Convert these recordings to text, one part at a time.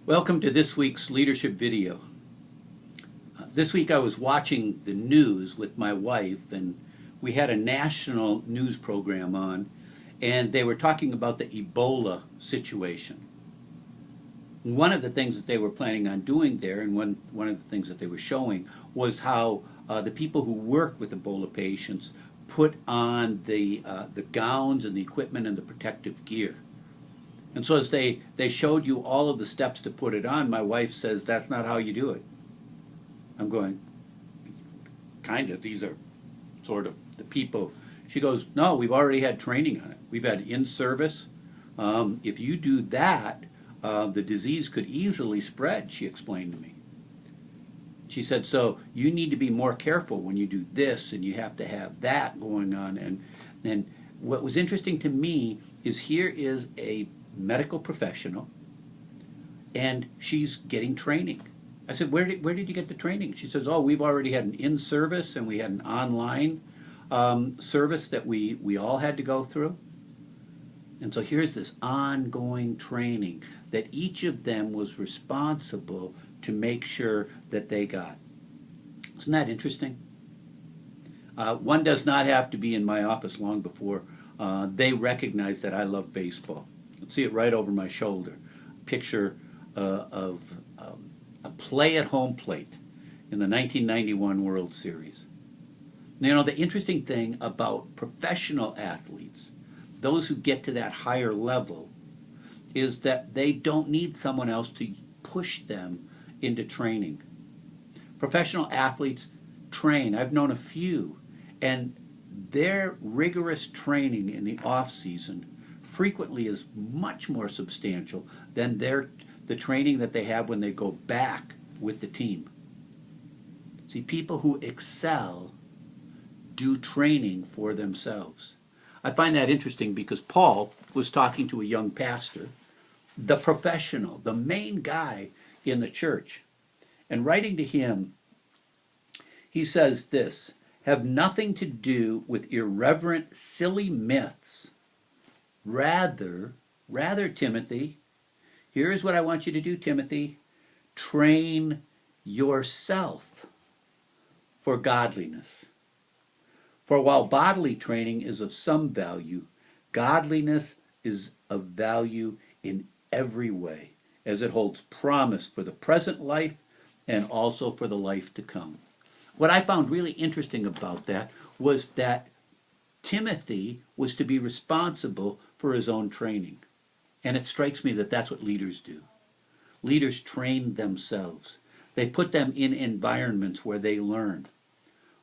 Welcome to this week's leadership video. This week I was watching the news with my wife, and we had a national news program on, and they were talking about the Ebola situation. One of the things that they were planning on doing there, and one of the things that they were showing, was how the people who work with Ebola patients put on the gowns and the equipment and the protective gear. And so as they showed you all of the steps to put it on, my wife says, that's not how you do it. I'm going, kind of, these are sort of the people. She goes, no, we've already had training on it. We've had in-service. If you do that, the disease could easily spread, she explained to me. She said, so you need to be more careful when you do this, and you have to have that going on. And what was interesting to me is here is a medical professional, and she's getting training. I said, where did you get the training? She says, oh, we've already had an in-service, and we had an online service that we all had to go through. And so here's this ongoing training that each of them was responsible to make sure that they got. Isn't that interesting? One does not have to be in my office long before they recognize that I love baseball. See it right over my shoulder. Picture of a play at home plate in the 1991 World Series. You know, the interesting thing about professional athletes, those who get to that higher level, is that they don't need someone else to push them into training. Professional athletes train. I've known a few, and their rigorous training in the off season frequently is much more substantial than the training that they have when they go back with the team. See, people who excel do training for themselves. I find that interesting because Paul was talking to a young pastor, the professional, the main guy in the church, and writing to him, he says this: have nothing to do with irreverent, silly myths. Rather, Timothy, here's what I want you to do, Timothy. Train yourself for godliness. For while bodily training is of some value, godliness is of value in every way, as it holds promise for the present life and also for the life to come. What I found really interesting about that was that Timothy was to be responsible for his own training. And it strikes me that that's what leaders do. Leaders train themselves. They put them in environments where they learn.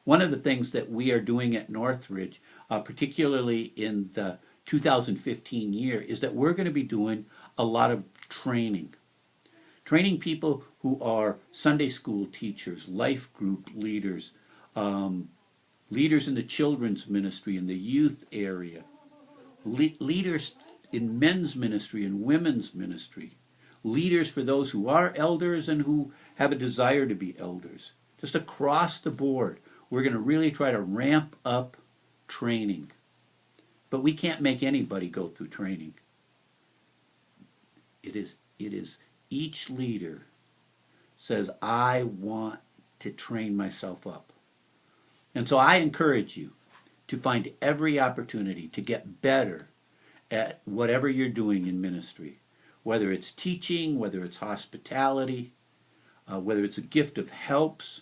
One of the things that we are doing at Northridge, particularly in the 2015 year, is that we're going to be doing a lot of training. Training people who are Sunday school teachers, life group leaders, leaders in the children's ministry, in the youth area, leaders in men's ministry and women's ministry, leaders for those who are elders and who have a desire to be elders. Just across the board, we're going to really try to ramp up training. But we can't make anybody go through training. It is each leader says, I want to train myself up. And so I encourage you to find every opportunity to get better at whatever you're doing in ministry, whether it's teaching, whether it's hospitality, whether it's a gift of helps,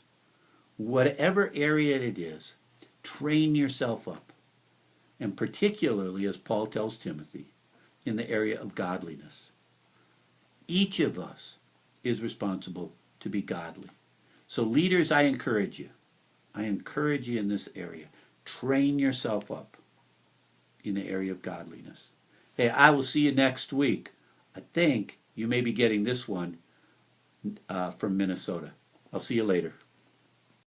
whatever area it is, train yourself up. And particularly, as Paul tells Timothy, in the area of godliness. Each of us is responsible to be godly. So leaders, I encourage you in this area. Train yourself up in the area of godliness. Hey, I will see you next week. I think you may be getting this one from Minnesota. I'll see you later.